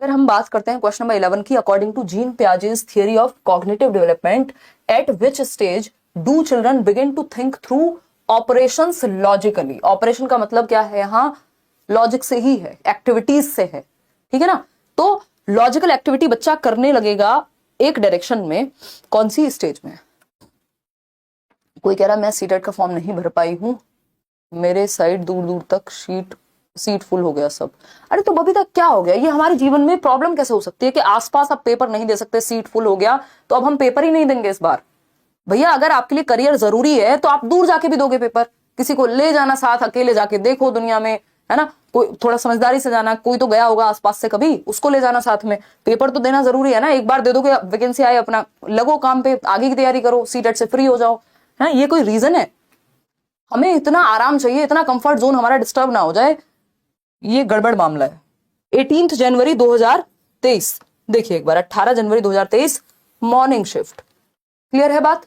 अगर हम बात करते हैं क्वेश्चन नंबर 11 की, according to Jean Piaget's theory of cognitive development, at which stage do children begin to think through operations logically. Operation का मतलब क्या है, यहाँ लॉजिक से ही है, एक्टिविटीज से है, ठीक है ना। तो लॉजिकल एक्टिविटी बच्चा करने लगेगा एक डायरेक्शन में, कौन सी स्टेज में। कोई कह रहा मैं सीटेट का फॉर्म नहीं भर पाई हूं, मेरे साइड दूर दूर तक सीट फुल हो गया सब। अरे तो बबीता क्या हो गया, ये हमारे जीवन में प्रॉब्लम कैसे हो सकती है कि आसपास आप पेपर नहीं दे सकते, सीट फुल हो गया तो अब हम पेपर ही नहीं देंगे इस बार। भैया अगर आपके लिए करियर जरूरी है तो आप दूर जाके भी दोगे पेपर, किसी को ले जाना साथ, अकेले जाके देखो दुनिया में, है ना। कोई थोड़ा समझदारी से जाना, कोई तो गया होगा आसपास से कभी, उसको ले जाना साथ में। पेपर तो देना जरूरी है ना, एक बार दे दोगे, वैकेंसी आए अपना लगो काम पे, आगे की तैयारी करो, सीटेट से फ्री हो जाओ, है। ये कोई रीजन है? हमें इतना आराम चाहिए, इतना कंफर्ट जोन हमारा डिस्टर्ब ना हो जाए, ये गड़बड़ मामला है। 18 जनवरी 2023 देखिए एक बार, 18 जनवरी 2023 मॉर्निंग शिफ्ट। क्लियर है बात?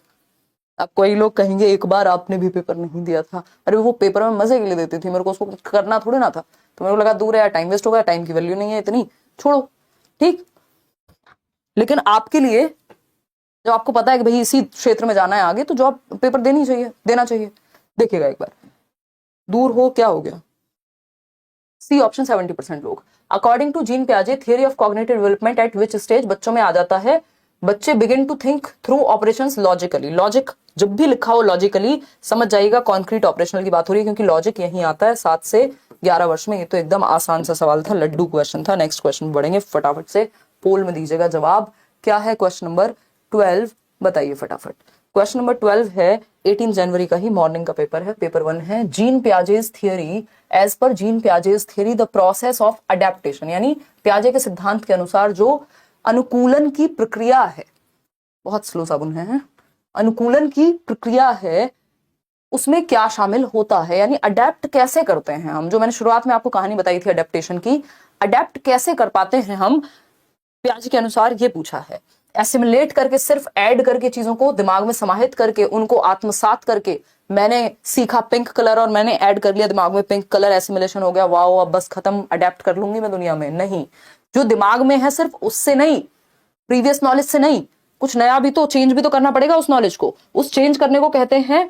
अब कोई लोग कहेंगे एक बार आपने भी पेपर नहीं दिया था। अरे वो पेपर में मजे के लिए देती थी, मेरे को उसको करना थोड़ी ना था, तो मेरे को लगा दूर है, टाइम वेस्ट हो गया, टाइम की वैल्यू नहीं है इतनी, छोड़ो, ठीक। लेकिन आपके लिए जब आपको पता है कि भाई इसी क्षेत्र में जाना है आगे, तो जॉब पेपर देना चाहिए। देखिएगा एक बार, दूर हो क्या हो गया, सी ऑप्शन 70% लोग। अकॉर्डिंग टू जीन पियाजे theory of cognitive development, at which stage बच्चों में आ जाता है, बच्चे begin to think through operations logically. Logic जब भी लिखा हो लॉजिकली, समझ जाइएगा कॉन्क्रीट ऑपरेशनल की बात हो रही है, क्योंकि लॉजिक यही आता है 7 से 11 वर्ष में। ये तो एकदम आसान सा सवाल था, लड्डू क्वेश्चन था। नेक्स्ट क्वेश्चन बढ़ेंगे, फटाफट से पोल में दीजिएगा जवाब। क्या है क्वेश्चन नंबर 12, बताइए फटाफट। क्वेश्चन नंबर 12 है, 18 जनवरी का ही मॉर्निंग का पेपर है, पेपर 1 है। जीन पियाजे's थियरी, एज पर Jean Piaget's theory the process of adaptation, यानी पियाजे के सिद्धांत के अनुसार जो अनुकूलन की प्रक्रिया है, बहुत स्लो साबुन है, अनुकूलन की प्रक्रिया है, उसमें क्या शामिल होता है, यानी अडेप्ट कैसे करते हैं हम। जो मैंने शुरुआत में आपको कहानी बताई थी अडेप्टेशन की, अडेप्ट कैसे कर पाते हैं हम पियाजे के अनुसार, ये पूछा है। एसिमुलेट करके, सिर्फ ऐड करके, चीजों को दिमाग में समाहित करके, उनको आत्मसात करके, मैंने सीखा पिंक कलर और मैंने ऐड कर लिया दिमाग में पिंक कलर, एसिमुलेशन हो गया, वाओ अब बस खत्म, अडेप्ट कर लूंगी मैं दुनिया में। नहीं, जो दिमाग में है सिर्फ उससे नहीं, प्रीवियस नॉलेज से नहीं, कुछ नया भी तो चेंज भी तो करना पड़ेगा उस नॉलेज को, उस चेंज करने को कहते हैं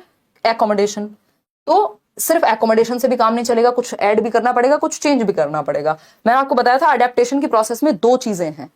एकोमोडेशन। तो सिर्फ एकोमोडेशन से भी काम नहीं चलेगा, कुछ ऐड भी करना पड़ेगा, कुछ चेंज भी करना पड़ेगा। मैंने आपको बताया था अडेप्टेशन की प्रोसेस में 2 चीजें हैं,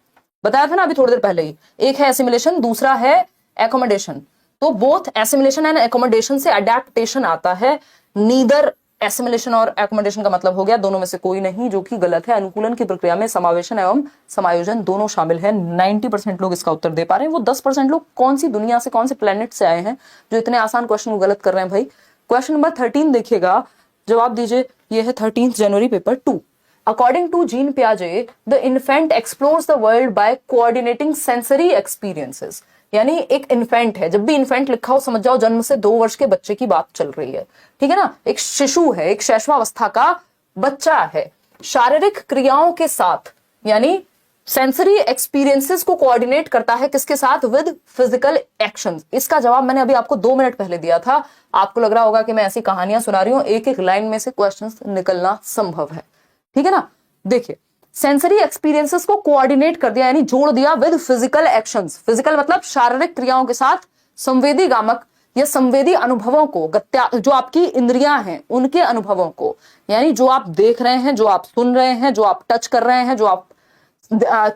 बताया था ना अभी थोड़ी देर पहले ही, एक है एसिमुलेशन, दूसरा है एकोमोडेशन। तो बोथ एसिमुलेशन एंड एकोमोडेशन से अडेप्टेशन आता है, नीदर एसिमुलेशन और एकोमोडेशन का मतलब हो गया दोनों में से कोई नहीं, जो कि गलत है। अनुकूलन की प्रक्रिया में समावेशन एवं समायोजन दोनों शामिल है। 90% लोग इसका उत्तर दे पा रहे हैं, वो 10% लोग कौन सी दुनिया से, कौन से प्लेनेट से आए हैं जो इतने आसान क्वेश्चन को गलत कर रहे हैं भाई। क्वेश्चन नंबर 13 देखिएगा, जवाब दीजिए। यह है 13 जनवरी paper 2। According to Jean Piaget, the infant explores the world by coordinating sensory experiences. यानी एक इन्फेंट है, जब भी इन्फेंट लिखा हो समझ जाओ जन्म से 2 वर्ष के बच्चे की बात चल रही है, ठीक है ना। एक शिशु है, एक शैशवावस्था का बच्चा है, शारीरिक क्रियाओं के साथ, यानी सेंसरी एक्सपीरियंसेस को कोऑर्डिनेट करता है किसके साथ, विद फिजिकल एक्शंस। इसका जवाब मैंने अभी आपको 2 मिनट पहले दिया था। आपको लग रहा होगा कि मैं ऐसी कहानियां सुना रही हूं, एक एक लाइन में से क्वेश्चंस निकलना संभव है, ठीक है ना। देखिए, सेंसरी एक्सपीरियंसेस को कोऑर्डिनेट कर दिया, यानी जोड़ दिया विद फिजिकल एक्शंस। फिजिकल मतलब शारीरिक क्रियाओं के साथ संवेदी गामक या संवेदी अनुभवों को, जो आपकी इंद्रियां हैं उनके अनुभवों को, यानी जो आप देख रहे हैं, जो आप सुन रहे हैं, जो आप टच कर रहे हैं, जो आप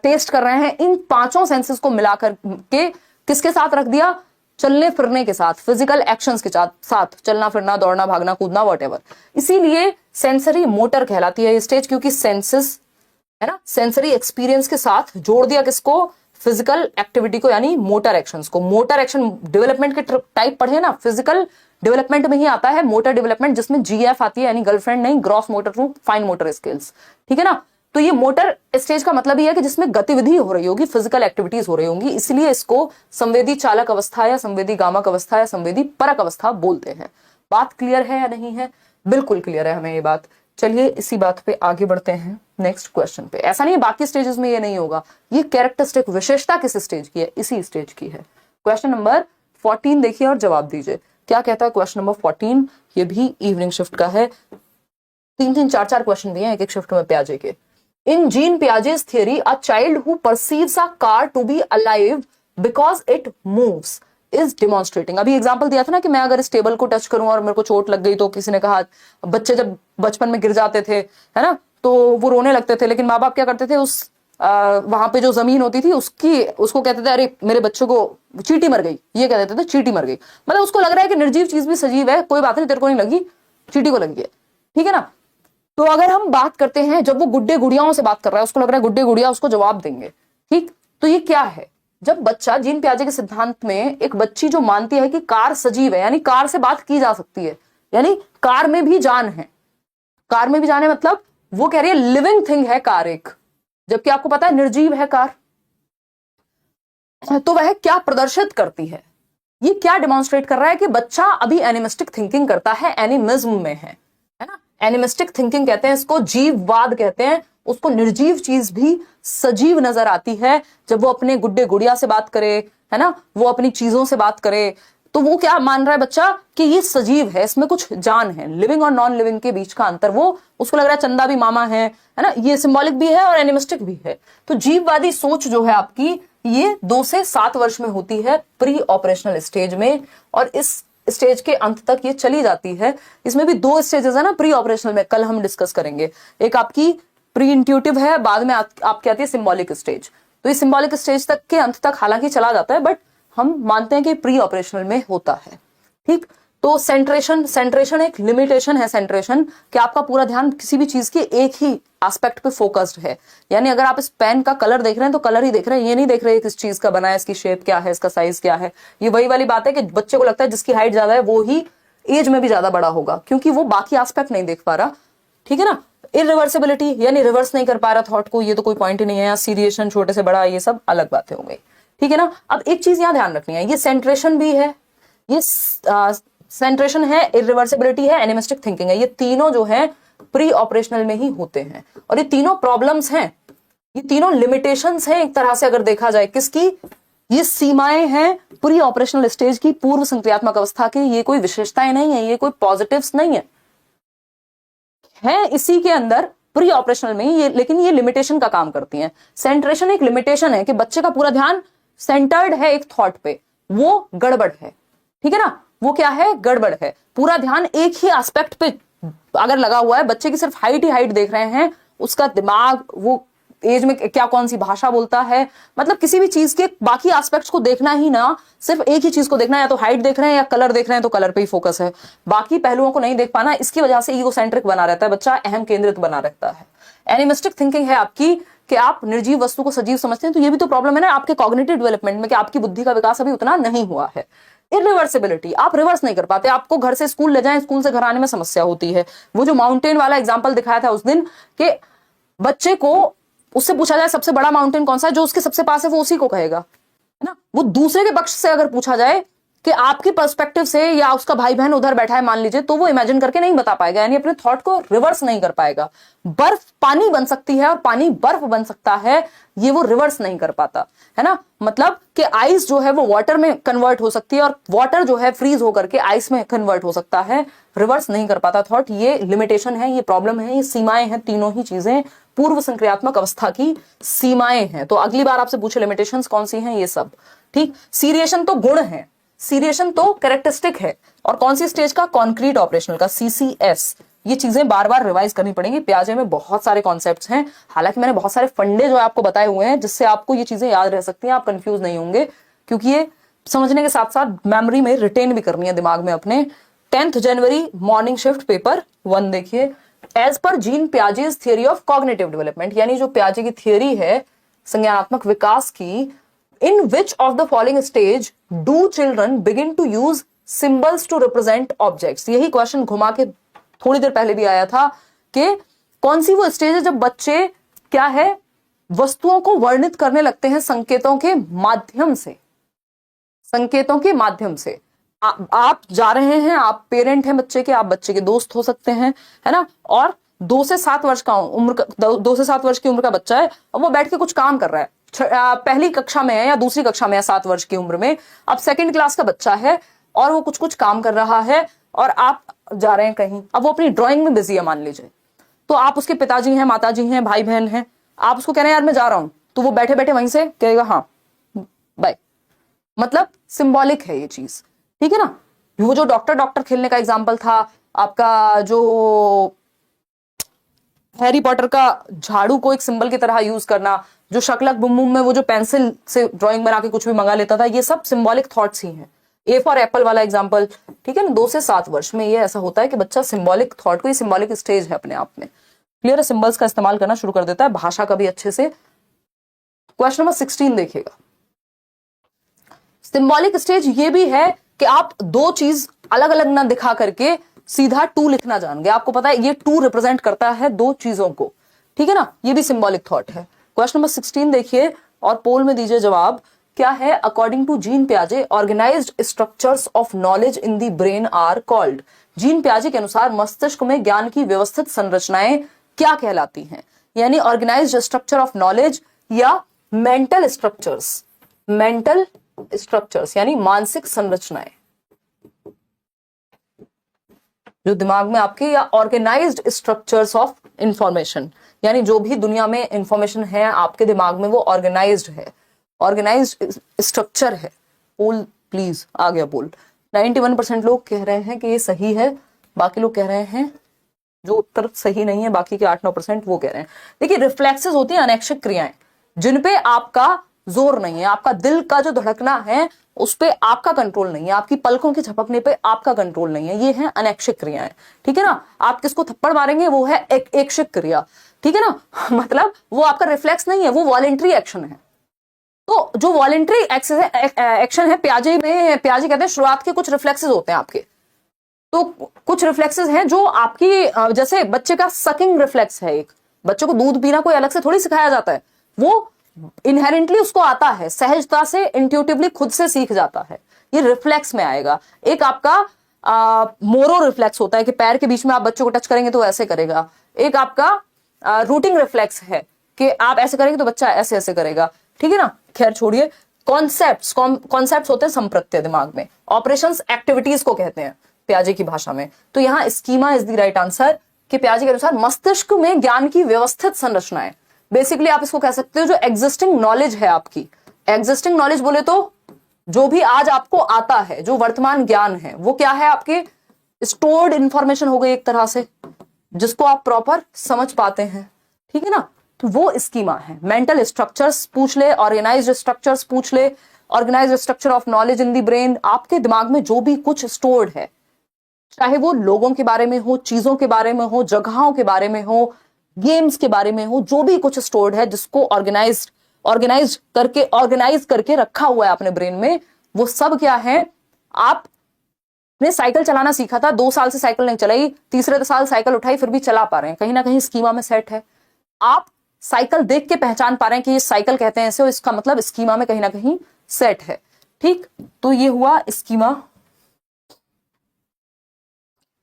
टेस्ट कर रहे हैं, इन 5 सेंसेस को मिलाकर के किसके साथ रख दिया, चलने फिरने के साथ, फिजिकल एक्शंस के साथ, चलना फिरना, दौड़ना, भागना, कूदना, वॉटेवर। इसीलिए सेंसरी मोटर कहलाती है ये स्टेज, क्योंकि सेंसेस है ना, सेंसरी एक्सपीरियंस के साथ जोड़ दिया किसको, फिजिकल एक्टिविटी को, यानी मोटर एक्शंस को। मोटर एक्शन डेवलपमेंट के टाइप पढ़े ना, फिजिकल डेवलपमेंट में ही आता है मोटर डेवलपमेंट, जिसमें जीएफ आती है, यानी गर्लफ्रेंड नहीं, gross motor root, fine motor skills, ठीक है ना। तो ये मोटर स्टेज का मतलब ये है कि जिसमें गतिविधि हो रही होगी, फिजिकल एक्टिविटीज हो रही होंगी, इसलिए इसको संवेदी चालक अवस्था या संवेदी गामक अवस्था या संवेदी परक अवस्था बोलते हैं। बात क्लियर है या नहीं है? बिल्कुल क्लियर है हमें ये बात। चलिए इसी बात पे आगे बढ़ते हैं नेक्स्ट क्वेश्चन पे। ऐसा नहीं है बाकी स्टेजेस में ये नहीं होगा, ये कैरेक्टरिस्टिक विशेषता किस स्टेज की है, इसी स्टेज की है। क्वेश्चन नंबर 14 देखिए और जवाब दीजिए। क्या कहता है क्वेश्चन नंबर 14? ये भी इवनिंग शिफ्ट का है, 3-3, 4-4 क्वेश्चन भी हैं एक एक शिफ्ट में प्याजे के। In Jean Piaget's theory, a child who perceives a car to be alive because it moves is demonstrating. अभी एग्जांपल दिया था ना कि मैं अगर इस टेबल को टच करूं और मेरे को चोट लग गई, तो किसी ने कहा बच्चे जब बचपन में गिर जाते थे, है ना, तो वो रोने लगते थे, लेकिन माँ बाप क्या करते थे, उस वहां पे जो जमीन होती थी उसको कहते थे अरे मेरे बच्चे को चींटी मर गई, ये कह देते थे चींटी मर गई, मतलब उसको लग रहा है कि निर्जीव चीज भी सजीव है, कोई बात नहीं, तेरे को नहीं लगी, चींटी को लगी है, ठीक है ना। तो अगर हम बात करते हैं, जब वो गुड्डे गुड़ियाओं से बात कर रहा है, उसको लग रहा है गुड्डे गुड़िया उसको जवाब देंगे, ठीक, तो ये क्या है, जब बच्चा, जीन पियाजे के सिद्धांत में एक बच्ची जो मानती है कि कार सजीव है, यानी कार से बात की जा सकती है, यानी कार में भी जान है, कार में भी जान है, मतलब वो कह रही है लिविंग थिंग है कार एक, जबकि आपको पता है निर्जीव है कार। तो वह क्या प्रदर्शित करती है, ये क्या डिमॉन्स्ट्रेट कर रहा है कि बच्चा अभी एनिमिस्टिक थिंकिंग करता है, एनिमिज्म में है ना, एनिमिस्टिक थिंकिंग कहते हैं इसको, जीववाद कहते हैं उसको। निर्जीव चीज भी सजीव नजर आती है जब वो अपने गुड्डे गुड़िया से बात करे, है ना, वो अपनी चीजों से बात करे, तो वो क्या मान रहा है बच्चा कि ये सजीव है, इसमें कुछ जान है, लिविंग और नॉन लिविंग के बीच का अंतर, वो उसको लग रहा है चंदा भी मामा है ना, ये सिंबॉलिक भी है और एनिमिस्टिक भी है। तो जीववादी सोच जो है आपकी, ये 2 से 7 वर्ष में होती है, प्री ऑपरेशनल स्टेज में, और इस स्टेज के अंत तक ये चली जाती है। इसमें भी 2 स्टेजेस है ना प्री ऑपरेशनल में, कल हम डिस्कस करेंगे। एक आपकी प्री इंट्यूटिव है, बाद में आपकी आती है सिंबॉलिक स्टेज। तो ये सिंबॉलिक स्टेज तक के अंत तक हालांकि चला जाता है, बट हम मानते हैं कि प्री ऑपरेशनल में होता है, ठीक। तो सेंट्रेशन एक लिमिटेशन है, सेंट्रेशन कि आपका पूरा ध्यान किसी भी चीज के एक ही एस्पेक्ट पे फोकस्ड है, यानी अगर आप इस पेन का कलर देख रहे हैं तो कलर ही देख रहे हैं, ये नहीं देख रहे किस चीज का बना है, इसकी शेप क्या है, इसका साइज क्या है। ये वही वाली बात है कि बच्चे को लगता है जिसकी हाइट ज्यादा है वो ही एज में भी ज्यादा बड़ा होगा, क्योंकि वो बाकी एस्पेक्ट नहीं देख पा रहा, ठीक है ना। इरिवर्सिबिलिटी यानी रिवर्स नहीं कर पा रहा थॉट को, ये तो कोई पॉइंट ही नहीं है। सीरिएशन, छोटे से बड़ा, ये सब अलग बातें हो गई, ठीक है ना। अब एक चीज यहां ध्यान रखनी है, ये सेंट्रेशन भी है, ये सेंट्रेशन है, इरिवर्सिबिलिटी है, एनिमिस्टिक थिंकिंग है, ये तीनों जो है प्री ऑपरेशनल में ही होते हैं, और ये तीनों प्रॉब्लम्स हैं, ये तीनों लिमिटेशंस हैं एक तरह से अगर देखा जाए, किसकी, ये सीमाएं हैं प्री ऑपरेशनल स्टेज की, पूर्व संक्रियात्मक अवस्था की। ये कोई विशेषताएं नहीं है, ये कोई पॉजिटिव्स नहीं है इसी के अंदर प्री ऑपरेशनल में ये, लेकिन ये लिमिटेशन का काम करती हैं। सेंट्रेशन एक लिमिटेशन है कि बच्चे का पूरा ध्यान सेंटर्ड है एक थॉट पे, वो गड़बड़ है, ठीक है ना, वो क्या है, गड़बड़ है। पूरा ध्यान एक ही एस्पेक्ट पे अगर लगा हुआ है, बच्चे की सिर्फ हाइट ही हाइट देख रहे हैं, उसका दिमाग वो एज में क्या कौन सी भाषा बोलता है, मतलब किसी भी चीज के बाकी एस्पेक्ट्स को देखना ही ना, सिर्फ एक ही चीज को देखना है, या तो हाइट देख रहे हैं या कलर देख रहे हैं तो कलर पे ही फोकस है, बाकी पहलुओं को नहीं देख पाना। इसकी वजह से ईगोसेंट्रिक बना रहता है बच्चा, अहम केंद्रित बना रहता है। एनिमिस्टिक थिंकिंग है आपकी कि आप निर्जीव वस्तु को सजीव समझते हैं, तो ये भी तो प्रॉब्लम है ना आपके कॉग्निटिव डेवलपमेंट में, कि आपकी बुद्धि का विकास अभी उतना नहीं हुआ है। इरिवर्सिबिलिटी, आप रिवर्स नहीं कर पाते, आपको घर से स्कूल ले जाएं, स्कूल से घर आने में समस्या होती है। वो जो माउंटेन वाला एग्जांपल दिखाया था उस दिन, कि बच्चे को उससे पूछा जाए सबसे बड़ा माउंटेन कौन सा है, जो उसके सबसे पास है वो उसी को कहेगा, है ना। वो दूसरे के पक्ष से अगर पूछा जाए कि आपकी पर्सपेक्टिव से, या उसका भाई बहन उधर बैठा है मान लीजिए, तो वो इमेजिन करके नहीं बता पाएगा, यानी अपने थॉट को रिवर्स नहीं कर पाएगा। बर्फ पानी बन सकती है और पानी बर्फ बन सकता है, ये वो रिवर्स नहीं कर पाता, है ना। मतलब कि आइस जो है वो वाटर में कन्वर्ट हो सकती है, और वाटर जो है फ्रीज होकर के आइस में कन्वर्ट हो सकता है, रिवर्स नहीं कर पाता थॉट। ये लिमिटेशन है, ये प्रॉब्लम है, ये सीमाएं हैं, तीनों ही चीजें पूर्व संक्रियात्मक अवस्था की सीमाएं हैं। तो अगली बार आपसे पूछे लिमिटेशंस कौन सी हैं, ये सब, ठीक। सीरिएशन तो गुण है, सीरिएशन तो कैरेक्टरिस्टिक है, और कौन सी स्टेज का, कॉन्क्रीट ऑपरेशनल का, सीसीएस। ये चीजें बार बार रिवाइज करनी पड़ेंगी। प्याजे में बहुत सारे कॉन्सेप्ट्स हैं, हालांकि मैंने बहुत सारे फंडे जो है आपको बताए हुए हैं, जिससे आपको ये चीजें याद रह सकती हैं, आप कंफ्यूज नहीं होंगे, क्योंकि ये समझने के साथ साथ मेमोरी में रिटेन भी करनी है दिमाग में अपने। 10 जनवरी मॉर्निंग शिफ्ट पेपर 1 देखिए, एज पर Jean Piaget's theory of cognitive development, यानी जो पियाजे की थियरी है संज्ञानात्मक विकास की, in which of the following stage do children begin to use symbols to represent objects. यही क्वेश्चन घुमा के थोड़ी देर पहले भी आया था कि कौन सी वो स्टेज है जब बच्चे क्या है, वस्तुओं को वर्णित करने लगते हैं संकेतों के माध्यम से, संकेतों के माध्यम से। आप जा रहे हैं, आप पेरेंट हैं बच्चे के, आप बच्चे के दोस्त हो सकते हैं, है ना, और 2 से 7 वर्ष का उम्र का 2 से 7 वर्ष की उम्र का बच्चा है, और वो बैठ के कुछ काम कर रहा है, पहली कक्षा में है या दूसरी कक्षा में है 7 वर्ष की उम्र में, अब 2nd क्लास का बच्चा है, और वो कुछ काम कर रहा है, और आप जा रहे हैं कहीं, अब वो अपनी ड्राइंग में बिजी है मान लीजिए। तो आप उसके पिताजी हैं, माताजी हैं, भाई बहन हैं, आप उसको कह रहे हैं यार मैं जा रहा हूं, तो वो बैठे बैठे वहीं से कहेगा हाँ बाय। मतलब सिंबॉलिक है ये चीज, ठीक है ना। वो जो डॉक्टर डॉक्टर खेलने का एग्जाम्पल था आपका, जो हैरी पॉटर का झाड़ू को एक सिंबल की तरह यूज करना, जो शकलक बुम बुम में वो जो पेंसिल से ड्राइंग बना के कुछ भी मंगा लेता था, ये सब सिंबॉलिक थॉट्स ही हैं। ए फॉर एप्पल वाला एग्जाम्पल, ठीक है ना। 2 से 7 वर्ष में ये ऐसा होता है कि बच्चा सिंबॉलिक थॉट को, ये सिंबॉलिक स्टेज है अपने आप में, क्लियर है, सिंबल्स का इस्तेमाल करना शुरू कर देता है, भाषा का भी अच्छे से। क्वेश्चन नंबर 16 देखिएगा। सिंबॉलिक स्टेज ये भी है कि आप 2 चीज अलग अलग ना दिखा करके सीधा 2 लिखना जान गए। आपको पता है ये 2 रिप्रेजेंट करता है 2 चीजों को, ठीक है ना। ये भी सिंबॉलिक थॉट है। क्वेश्चन नंबर 16 देखिए और पोल में दीजिए जवाब। क्या है? अकॉर्डिंग टू जीन पियाजे organised structures of knowledge in the brain are called. Jean पियाजे के अनुसार मस्तिष्क में ज्ञान की व्यवस्थित संरचनाएं क्या कहलाती हैं? यानी ऑर्गेनाइज्ड स्ट्रक्चर ऑफ नॉलेज या मेंटल स्ट्रक्चर्स, मेंटल स्ट्रक्चर्स यानी मानसिक संरचनाएं जो दिमाग में आपके, या ऑर्गेनाइज्ड स्ट्रक्चर्स ऑफ इंफॉर्मेशन यानी जो भी दुनिया में इंफॉर्मेशन है आपके दिमाग में वो ऑर्गेनाइज्ड है, ऑर्गेनाइज्ड स्ट्रक्चर है। पोल प्लीज आ गया पोल। 91% लोग कह रहे हैं कि ये सही है, बाकी लोग कह रहे हैं जो उत्तर सही नहीं है, बाकी के 8-9% वो कह रहे हैं। देखिए रिफ्लेक्सेस होती हैं अनैच्छिक क्रियाएं जिनपे आपका जोर नहीं है, आपका दिल का जो धड़कना है उस पे आपका कंट्रोल नहीं है, आपकी पलकों के झपकने पे आपका कंट्रोल नहीं है, ये है अनैच्छिक क्रियाएं, ठीक है ना। आप किसको थप्पड़ मारेंगे वो है ऐच्छिक क्रिया, ठीक है ना। मतलब वो आपका रिफ्लेक्स नहीं है, वो वॉलेंट्री एक्शन है। तो जो वॉलेंट्री एक्शन है, प्याजे कहते हैं शुरुआत के कुछ रिफ्लेक्सेस होते हैं आपके। तो कुछ रिफ्लेक्सेस हैं जो आपकी, जैसे बच्चे का सकिंग रिफ्लेक्स है, एक बच्चे को दूध पीना कोई अलग से थोड़ी सिखाया जाता है, वो इनहेरेंटली उसको आता है, सहजता से, इंट्यूटिवली खुद से सीख जाता है, ये रिफ्लेक्स में आएगा। एक आपका मोरो रिफ्लेक्स होता है कि पैर के बीच में आप बच्चों को टच करेंगे तो ऐसे करेगा। एक आपका रूटिंग रिफ्लेक्स है कि आप ऐसे करेंगे तो बच्चा ऐसे ऐसे करेगा, ठीक है ना। खैर छोड़िए, कॉन्सेप्ट्स होते हैं संप्रत्यय दिमाग में, ऑपरेशंस एक्टिविटीज को कहते हैं प्याजे की भाषा में। तो यहां schema is the right answer कि प्याजे के अनुसार मस्तिष्क में ज्ञान की व्यवस्थित संरचनाएं, बेसिकली आप इसको कह सकते हो जो एग्जिस्टिंग नॉलेज है आपकी। एग्जिस्टिंग नॉलेज बोले तो जो भी आज आपको आता है, जो वर्तमान ज्ञान है, वो क्या है? आपके स्टोर्ड इंफॉर्मेशन हो गई एक तरह से, जिसको आप प्रॉपर समझ पाते हैं, ठीक है ना। तो वो स्कीमा है। मेंटल स्ट्रक्चर्स पूछ ले, ऑर्गेनाइज्ड स्ट्रक्चर्स पूछ ले, organised structure of knowledge in the brain, आपके दिमाग में जो भी कुछ स्टोर्ड है, चाहे वो लोगों के बारे में हो, चीजों के बारे में हो, जगहों के बारे में हो, गेम्स के बारे में हो, जो भी कुछ स्टोर्ड है जिसको ऑर्गेनाइज करके रखा हुआ है अपने ब्रेन में, वो सब क्या है? आपने साइकिल चलाना सीखा था, 2 साल से साइकिल नहीं चलाई, तीसरे साल साइकिल उठाई, फिर भी चला पा रहे हैं, कहीं ना कहीं स्कीमा में सेट है। आप साइकिल देख के पहचान पा रहे हैं कि ये साइकिल कहते हैं ऐसे, और इसका मतलब स्कीमा में कहीं ना कहीं सेट है, ठीक। तो ये हुआ स्कीमा।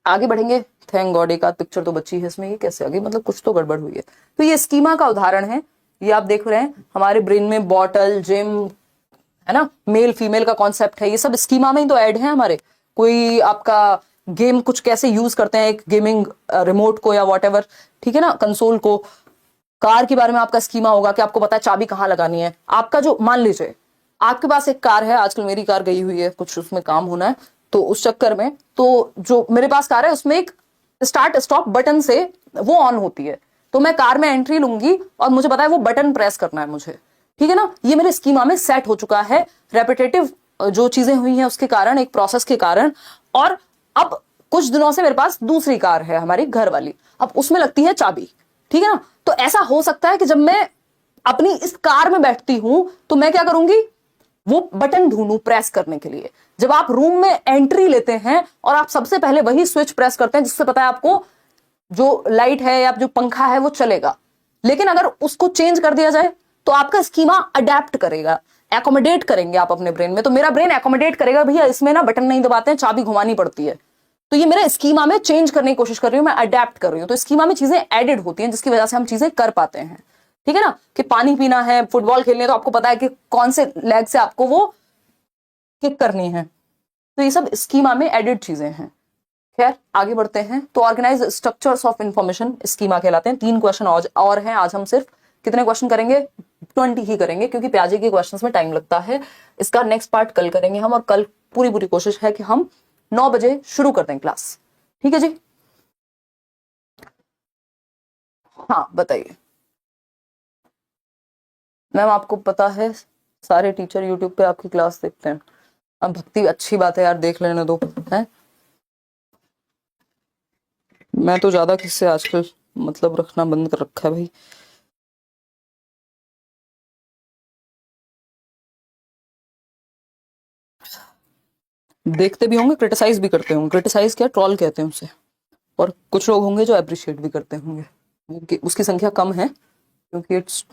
आगे बढ़ेंगे। थैंक गॉड एक आध पिक्चर तो बची है इसमें, ये कैसे आ गई? मतलब कुछ तो गड़बड़ हुई है। तो ये स्कीमा का उदाहरण है, ये आप देख रहे हैं हमारे ब्रेन में बॉटल, जिम, है ना, मेल फीमेल का कॉन्सेप्ट है, ये सब स्कीमा में ही तो ऐड है हमारे। कोई आपका गेम कुछ कैसे यूज करते हैं, एक गेमिंग रिमोट को या वॉट, ठीक है ना, कंसोल को। कार के बारे में आपका स्कीमा होगा कि आपको पता है चाबी कहाँ लगानी है। आपका जो, मान लीजिए आपके पास एक कार है, आजकल मेरी कार गई हुई है, कुछ उसमें काम होना है, तो उस चक्कर में, तो जो मेरे पास कार है उसमें एक स्टार्ट स्टॉप बटन से वो ऑन होती है, तो मैं कार में एंट्री लूंगी और मुझे पता है वो बटन प्रेस करना है मुझे, ठीक है ना। ये मेरे स्कीमा में सेट हो चुका है, रेपिटेटिव जो चीजें हुई हैं उसके कारण, एक प्रोसेस के कारण। और अब कुछ दिनों से मेरे पास दूसरी कार है हमारी घर वाली, अब उसमें लगती है चाबी, ठीक है ना। तो ऐसा हो सकता है कि जब मैं अपनी इस कार में बैठती हूं तो मैं क्या करूंगी, वो बटन ढूंढूं प्रेस करने के लिए। जब आप रूम में एंट्री लेते हैं और आप सबसे पहले वही स्विच प्रेस करते हैं जिससे पता है आपको जो लाइट है या जो पंखा है वो चलेगा। लेकिन अगर उसको चेंज कर दिया जाए तो आपका स्कीमा अडेप्ट करेगा, एकोमोडेट करेंगे आप अपने ब्रेन में। तो मेरा ब्रेन एकोमोडेट करेगा, भैया इसमें ना बटन नहीं दबाते हैं, चाबी घुमानी पड़ती है, तो ये मेरे स्कीमा में चेंज करने की कोशिश कर रही हूं, मैं अडेप्ट कर रही हूं। तो स्कीमा में चीजें एडेड होती हैं जिसकी वजह से हम चीजें कर पाते हैं, ठीक है ना। कि पानी पीना है, फुटबॉल खेलनी है, तो आपको पता है कि कौन से लेग से आपको वो किक करनी है। तो ये सब स्कीमा में एडेड चीजें हैं। खैर आगे बढ़ते हैं। तो organise structures of information schema कहलाते हैं। 3 क्वेश्चन और हैं। आज हम सिर्फ कितने क्वेश्चन करेंगे? 20 ही करेंगे, क्योंकि प्याजे के क्वेश्चंस में टाइम लगता है। इसका नेक्स्ट पार्ट कल करेंगे हम, और कल पूरी पूरी कोशिश है कि हम 9 बजे शुरू कर दें क्लास। ठीक है जी? हाँ बताइए मैम। आपको पता है सारे टीचर यूट्यूब पे आपकी क्लास देखते हैं। अब भक्ति अच्छी बात है यार, देख लेने दो है। मैं तो ज्यादा किससे आजकल मतलब रखना बंद कर रखा है भाई। देखते भी होंगे, क्रिटिसाइज भी करते होंगे। क्रिटिसाइज क्या, ट्रॉल कहते हैं उसे। और कुछ लोग होंगे जो अप्रिशिएट भी करते होंगे। उसकी संख्या कम है, क्योंकि it's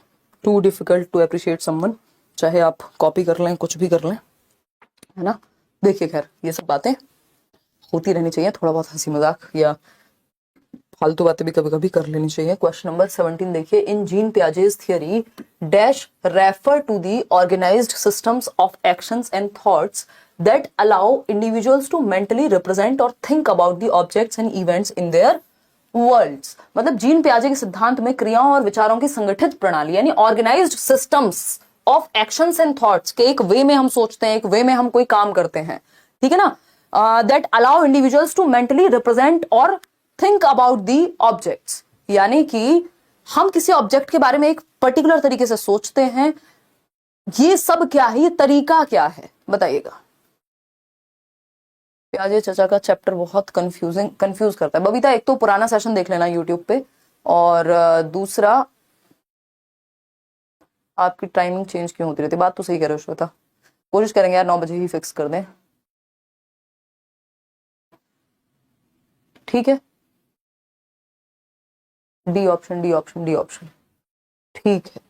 too difficult to appreciate someone. चाहे आप कॉपी कर लें, कुछ भी कर लें, है ना। देखिए खैर, ये सब बातें होती रहनी चाहिए। थोड़ा बहुत हंसी मजाक या फालतू बातें भी कभी कभी कर लेनी चाहिए। क्वेश्चन नंबर 17 देखिए। In Jean Piaget's theory dash refer to the organised systems of actions and thoughts that allow individuals to mentally represent or think about the objects and events in their worlds। मतलब gene पियाजे के सिद्धांत में क्रियाओं और विचारों की संगठित प्रणाली, यानी organised systems of actions and thoughts के एक वे में हम सोचते हैं, एक वे में हम कोई काम करते हैं, ठीक है ना। That allow individuals to mentally represent और थिंक अबाउट दी ऑब्जेक्ट्स, यानी कि हम किसी ऑब्जेक्ट के बारे में एक पर्टिकुलर तरीके से सोचते हैं। ये सब क्या है, ये तरीका क्या है, बताइएगा। प्याजे चचा का चैप्टर बहुत कंफ्यूज करता है। बबीता, एक तो पुराना सेशन देख लेना यूट्यूब पे, और दूसरा आपकी टाइमिंग चेंज क्यों होती रहती है। बात तो सही कह रहे हो श्वेता, कोशिश करेंगे यार 9 बजे ही फिक्स कर दें, ठीक है। D option, D option, D option, ठीक है।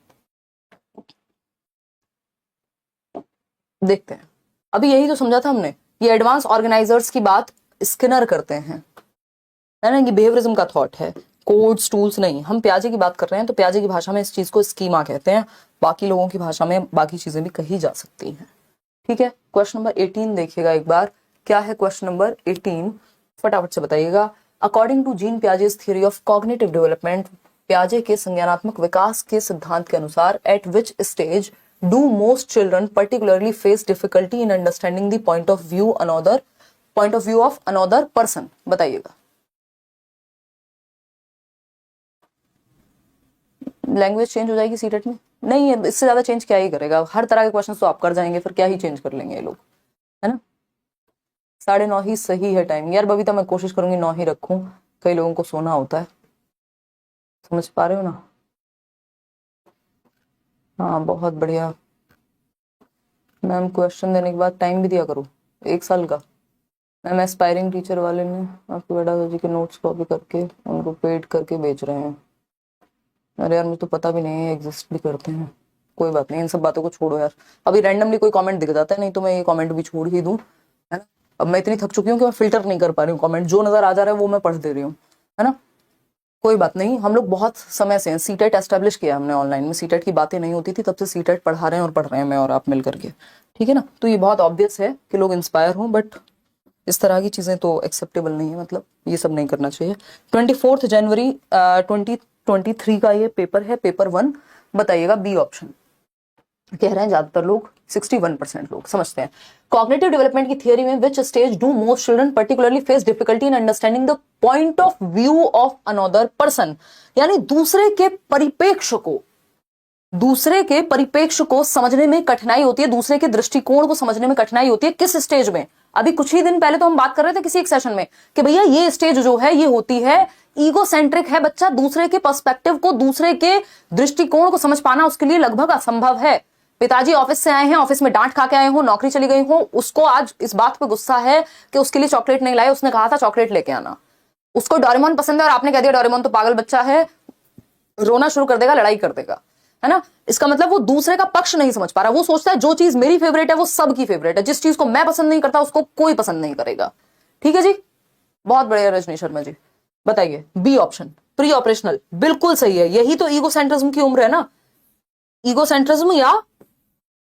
देखते हैं। अभी यही तो समझा था हमने। ये एडवांस ऑर्गेनाइजर्स की बात स्किनर करते हैं, है ना। ये बिहेवियरिज्म का थॉट है, कोड्स टूल्स नहीं। हम प्याजे की बात कर रहे हैं, तो प्याजे की भाषा में इस चीज को स्कीमा कहते हैं। बाकी लोगों की भाषा में बाकी चीजें भी कही जा सकती हैं, ठीक है। क्वेश्चन नंबर 18 देखिएगा एक बार। क्या है क्वेश्चन नंबर 18, फटाफट से बताइएगा। According to Jean Piaget's theory of cognitive development, प्याजे के संज्ञानात्मक विकास के सिद्धांत के अनुसार, at which stage do most children particularly face difficulty in understanding the point of view of another person, बताइएगा। लैंग्वेज चेंज हो जाएगी सीटेट में? नहीं है, इससे ज्यादा चेंज क्या ही करेगा। हर तरह के क्वेश्चन तो आप कर जाएंगे, फिर क्या ही चेंज कर लेंगे ये लोग, है ना। 9:30 ही सही है टाइम यार। बबीता मैं कोशिश करूंगी 9 ही रखूं, कई लोगों को सोना होता है, समझ पा रहे हो ना। हाँ बहुत बढ़िया मैम। क्वेश्चन देने के बाद टाइम भी दिया करो, 1 साल का। मैम एस्पायरिंग टीचर वाले ने आपके बेटा जी के नोट्स कॉपी करके उनको पेड करके बेच रहे हैं। अरे यार मुझे तो पता भी नहीं है एग्जिस्ट भी करते हैं। कोई बात नहीं, इन सब बातों को छोड़ो यार। अभी रैंडमली कोई कमेंट दिख जाता है, नहीं तो मैं ये कमेंट भी छोड़ ही दूं, है ना। अब मैं इतनी थक चुकी हूँ कि मैं फिल्टर नहीं कर पा रही हूँ कमेंट। जो नजर आ जा रहा है वो मैं पढ़ दे रही हूँ, है ना। कोई बात नहीं, हम लोग बहुत समय से सीटेट एस्टेब्लिश किया हमने ऑनलाइन में। सीटेट की बातें नहीं होती थी, तब से सीटेट पढ़ा रहे हैं और पढ़ रहे हैं मैं और आप मिल करके, ठीक है ना। तो ये बहुत ऑब्वियस है कि लोग इंस्पायर हों, बट इस तरह की चीजें तो एक्सेप्टेबल नहीं है। मतलब ये सब नहीं करना चाहिए। 24 जनवरी 2023 का ये पेपर है, पेपर 1, बताइएगा। बी ऑप्शन कह रहे हैं ज्यादातर लोग, 61% लोग समझते हैं। कॉग्निटिव डेवलपमेंट की थियरी में विच stage do most children particularly face difficulty in understanding the point of view of another person, यानी दूसरे के परिपेक्ष को समझने में कठिनाई होती है, दूसरे के दृष्टिकोण को समझने में कठिनाई होती है। किस स्टेज में? अभी कुछ ही दिन पहले तो हम बात कर रहे थे किसी एक सेशन में कि भैया ये स्टेज जो है ये होती है ईगो सेंट्रिक है। बच्चा दूसरे के पर्सपेक्टिव को, दूसरे के दृष्टिकोण को समझ पाना उसके लिए लगभग असंभव है। पिताजी ऑफिस से आए हैं, ऑफिस में डांट खा के आए हो, नौकरी चली गई हो, उसको आज इस बात पे गुस्सा है कि उसके लिए चॉकलेट नहीं लाए, उसने कहा था चॉकलेट लेके आना। उसको डोरेमोन पसंद है और आपने कह दिया डोरेमोन तो पागल बच्चा है, रोना शुरू कर देगा, लड़ाई कर देगा, है ना। इसका मतलब वो दूसरे का पक्ष नहीं समझ पा रहा। वो सोचता है जो चीज मेरी फेवरेट है वो सबकी फेवरेट है, जिस चीज को मैं पसंद नहीं करता उसको कोई पसंद नहीं करेगा, ठीक है जी। बहुत बढ़िया रजनी शर्मा जी, बताइए। बी ऑप्शन, प्री ऑपरेशनल, बिल्कुल सही है। यही तो ईगो सेंट्रिज्म की उम्र है ना। ईगो सेंट्रिज्म या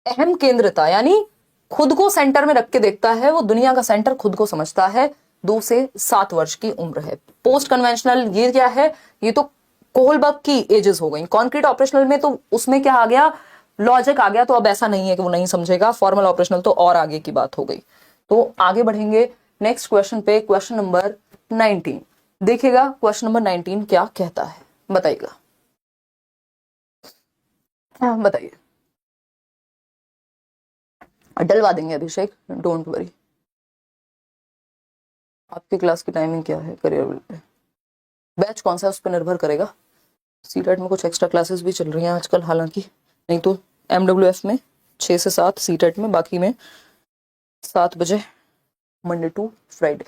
अहम केंद्रता, यानी खुद को सेंटर में रख के देखता है वो, दुनिया का सेंटर खुद को समझता है। 2 से 7 वर्ष की उम्र है। पोस्ट कन्वेंशनल ये क्या है, ये तो कोहलबर्ग की एजेस हो गई। कॉन्क्रीट ऑपरेशनल में तो उसमें क्या आ गया, लॉजिक आ गया, तो अब ऐसा नहीं है कि वो नहीं समझेगा। फॉर्मल ऑपरेशनल तो और आगे की बात हो गई। तो आगे बढ़ेंगे नेक्स्ट क्वेश्चन पे, क्वेश्चन नंबर 19 देखिएगा। क्वेश्चन नंबर 19 क्या कहता है बताइएगा, बताइए। डलवा देंगे अभिषेक, डोंट वरी। आपकी क्लास की टाइमिंग क्या है, करियर पे बैच कौन सा है उस पर निर्भर करेगा। सीटेट में कुछ एक्स्ट्रा क्लासेस भी चल रही हैं आजकल हालांकि, नहीं तो MWF में 6 से 7, सीटेट में बाकी में 7 बजे मंडे टू फ्राइडे।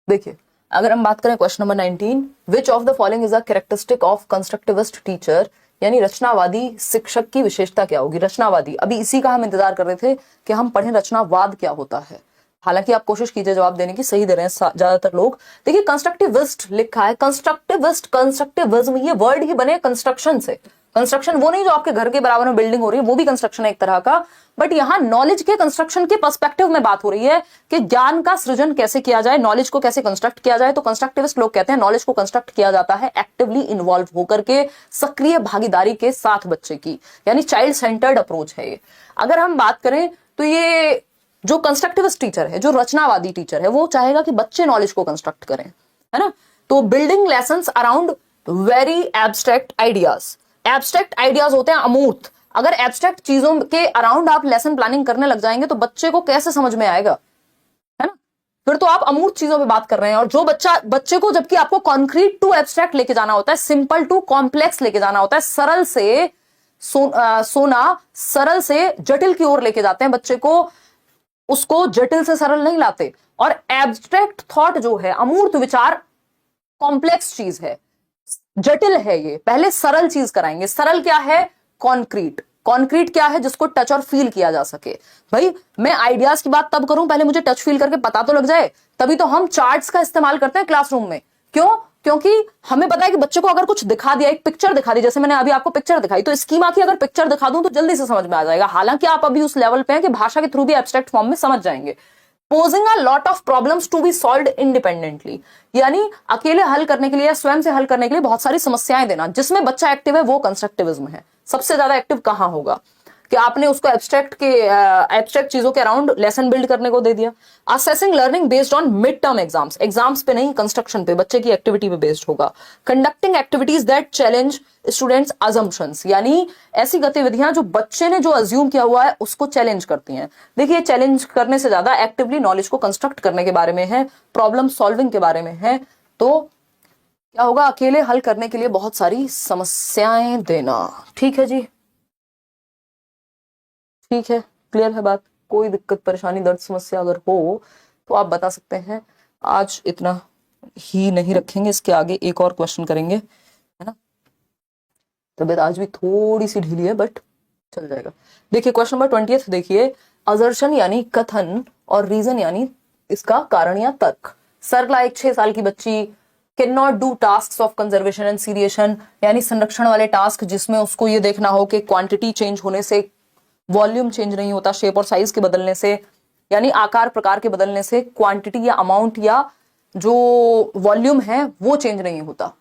देखिए अगर हम बात करें question number 19, which of the following is a characteristic of constructivist teacher, यानी रचनावादी शिक्षक की विशेषता क्या होगी। रचनावादी, अभी इसी का हम इंतजार कर रहे थे कि हम पढ़ें रचनावाद क्या होता है। हालांकि आप कोशिश कीजिए जवाब देने की, सही दे रहे हैं ज्यादातर लोग। देखिए कंस्ट्रक्टिविस्ट लिखा है, कंस्ट्रक्टिविस्ट, कंस्ट्रक्टिविज्म ये वर्ड ही बने कंस्ट्रक्शन से। कंस्ट्रक्शन वो नहीं जो आपके घर के बराबर में बिल्डिंग हो रही है, वो भी कंस्ट्रक्शन है एक तरह का, बट यहाँ नॉलेज के कंस्ट्रक्शन के पर्सपेक्टिव में बात हो रही है कि ज्ञान का सृजन कैसे किया जाए, नॉलेज को कैसे कंस्ट्रक्ट किया जाए। तो कंस्ट्रक्टिविस्ट लोग कहते हैं नॉलेज को कंस्ट्रक्ट किया जाता है एक्टिवली इन्वॉल्व होकर के, सक्रिय भागीदारी के साथ बच्चे की, यानी चाइल्ड सेंटर्ड अप्रोच है ये। अगर हम बात करें तो ये जो कंस्ट्रक्टिविस्ट टीचर है, जो रचनावादी टीचर है, वो चाहेगा कि बच्चे नॉलेज को कंस्ट्रक्ट करें, है ना। तो building lessons around very abstract ideas. Abstract ideas होते हैं अमूर्त। अगर एब्स्ट्रैक्ट चीजों के अराउंड आप लेसन प्लानिंग करने लग जाएंगे तो बच्चे को कैसे समझ में आएगा, है ना। फिर तो आप अमूर्त चीजों पे बात कर रहे हैं। और जो बच्चे को जबकि आपको कॉन्क्रीट टू एब्स्ट्रैक्ट लेके जाना होता है, सिंपल टू कॉम्प्लेक्स लेके जाना होता है, सरल से सोना सरल से जटिल की ओर लेके जाते हैं बच्चे को, उसको जटिल से सरल नहीं लाते। और एब्स्ट्रैक्ट थॉट जो है, अमूर्त विचार कॉम्प्लेक्स चीज है, जटिल है ये, पहले सरल चीज कराएंगे। सरल क्या है, कॉन्क्रीट। कॉन्क्रीट क्या है, जिसको टच और फील किया जा सके। भाई मैं आइडियाज की बात तब करूं, पहले मुझे टच फील करके पता तो लग जाए, तभी तो हम चार्ट्स का इस्तेमाल करते हैं क्लासरूम में। क्यों, क्योंकि हमें पता है कि बच्चे को अगर कुछ दिखा दिया, एक पिक्चर दिखा दी, जैसे मैंने अभी आपको पिक्चर दिखाई, तो स्कीमा की अगर पिक्चर दिखा दूं तो जल्दी से समझ में आ जाएगा। हालांकि आप अभी उस लेवल पे हैं कि भाषा के थ्रू भी एब्स्ट्रैक्ट फॉर्म में समझ जाएंगे। Posing a lot of problems to be solved independently, यानी अकेले हल करने के लिए, स्वयं से हल करने के लिए बहुत सारी समस्याएं देना। जिसमें बच्चा एक्टिव है वो कंस्ट्रक्टिविज्म है। सबसे ज्यादा एक्टिव कहां होगा कि आपने उसको एब्स्ट्रैक्ट चीजों के अराउंड लेसन बिल्ड करने को दे दिया। Assessing learning based on mid term exams, exams पे नहीं, कंस्ट्रक्शन पे, बच्चे की एक्टिविटी पे बेस्ड होगा। Conducting activities that challenge students assumptions, यानी ऐसी गतिविधियां जो बच्चे ने जो अज्यूम किया हुआ है उसको चैलेंज करती हैं। देखिए चैलेंज करने से ज्यादा एक्टिवली नॉलेज को कंस्ट्रक्ट करने के बारे में है, प्रॉब्लम सॉल्विंग के बारे में है। तो क्या होगा, अकेले हल करने के लिए बहुत सारी समस्याएं देना। ठीक है जी, ठीक है, क्लियर है बात। कोई दिक्कत परेशानी दर्द समस्या अगर हो तो आप बता सकते हैं। आज इतना ही नहीं रखेंगे, इसके आगे एक और क्वेश्चन करेंगे, है ना। तबीयत आज भी थोड़ी सी ढीली है बट चल जाएगा। देखिए क्वेश्चन नंबर 20 देखिए, असर्शन यानी कथन और रीजन यानी इसका कारण या तर्क। सरला एक 6 साल की बच्ची can not do task of conservation and seriation, यानी संरक्षण वाले टास्क जिसमें उसको ये देखना हो कि क्वांटिटी चेंज होने से वॉल्यूम चेंज नहीं होता, शेप और साइज के बदलने से, यानी आकार प्रकार के बदलने से क्वांटिटी या अमाउंट या जो वॉल्यूम है वो चेंज नहीं होता।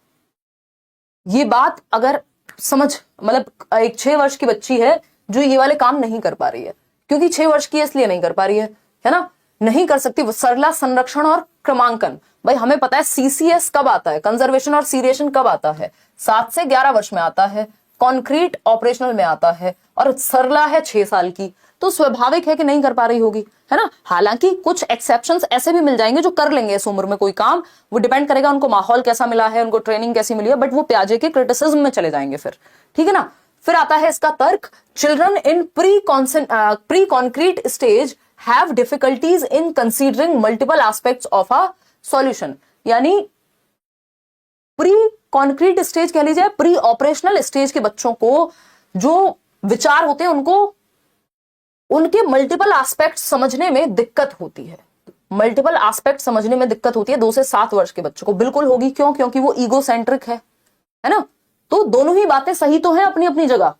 ये बात अगर समझ, मतलब एक 6 वर्ष की बच्ची है जो ये वाले काम नहीं कर पा रही है, क्योंकि 6 वर्ष की है इसलिए नहीं कर पा रही है ना, नहीं कर सकती। सरला संरक्षण और क्रमांकन, भाई हमें पता है CCS कब आता है, कंजर्वेशन और सीरिएशन कब आता है, 7 से 11 वर्ष में आता है, कॉन्क्रीट ऑपरेशनल में आता है, और सरला है 6 साल की, तो स्वाभाविक है कि नहीं कर पा रही होगी, है ना। हालांकि कुछ एक्सेप्शंस ऐसे भी मिल जाएंगे जो कर लेंगे इस उम्र में कोई काम, वो डिपेंड करेगा उनको माहौल कैसा मिला है, उनको ट्रेनिंग कैसी मिली है, बट वो प्याजे के क्रिटिसिज्म में चले जाएंगे फिर, ठीक है ना। फिर आता है इसका तर्क, children in pre concrete stage have difficulties in considering multiple aspects of a solution, यानी प्री कॉन्क्रीट स्टेज कह लीजिए, प्री ऑपरेशनल स्टेज के बच्चों को जो विचार होते हैं उनको उनके मल्टीपल एस्पेक्ट समझने में दिक्कत होती है। मल्टीपल एस्पेक्ट समझने में दिक्कत होती है 2 से 7 वर्ष के बच्चों को, बिल्कुल होगी। क्यों, क्योंकि वो ईगो सेंट्रिक है ना। तो दोनों ही बातें सही तो हैं अपनी अपनी जगह।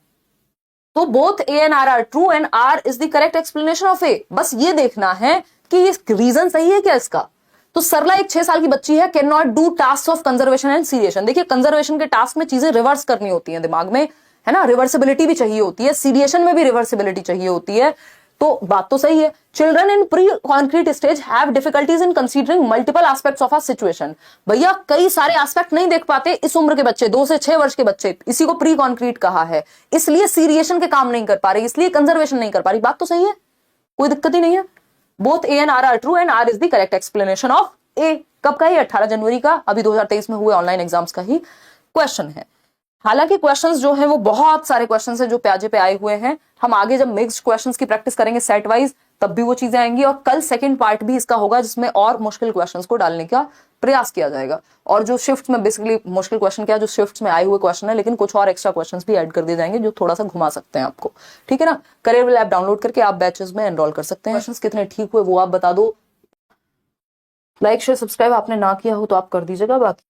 तो both A and R are true and R is the correct explanation of A। बस ये देखना है कि ये रीजन सही है क्या इसका, तो सरला एक 6 साल की बच्ची है, can not do task of conservation and seriation. देखिए कंजर्वेशन के टास्क में चीजें रिवर्स करनी होती हैं दिमाग में, है ना, रिवर्सिबिलिटी भी चाहिए होती है, सीरिएशन में भी रिवर्सिबिलिटी चाहिए होती है। तो बात तो सही है। Children in pre concrete stage have difficulties in considering multiple aspects of a situation. भैया कई सारे एस्पेक्ट नहीं देख पाते इस उम्र के बच्चे, 2 से 6 वर्ष के बच्चे, इसी को प्री कॉन्क्रीट कहा है, इसलिए सीरिएशन के काम नहीं कर पा रहे, इसलिए कंजर्वेशन नहीं कर पा रही। बात तो सही है, कोई दिक्कत ही नहीं है। Both A and R are true and R is the correct explanation of A. कब का? 18 जनवरी का, अभी 2023 में हुए ऑनलाइन एग्जाम्स का ही क्वेश्चन है। हालांकि क्वेश्चंस जो हैं वो बहुत सारे क्वेश्चंस हैं जो प्याजे पे आए हुए हैं। हम आगे जब मिक्स्ड क्वेश्चंस की प्रैक्टिस करेंगे सेट वाइज, तब भी वो चीजें आएंगी, और कल सेकंड पार्ट भी इसका होगा जिसमें और मुश्किल क्वेश्चंस को डालने का प्रयास किया जाएगा। और जो शिफ्ट में बेसिकली मुश्किल क्वेश्चन क्या है, जो शिफ्ट में आए हुए क्वेश्चन है, लेकिन कुछ और एक्स्ट्रा क्वेश्चन भी ऐड कर दिए जाएंगे जो थोड़ा सा घुमा सकते हैं आपको। ठीक है ना। करियर ऐप डाउनलोड करके आप बैचेस में एनरोल कर सकते हैं। क्वेश्चन कितने ठीक हुए वो आप बता दो। लाइक शेयर सब्सक्राइब आपने ना किया हो तो आप कर दीजिएगा। बाकी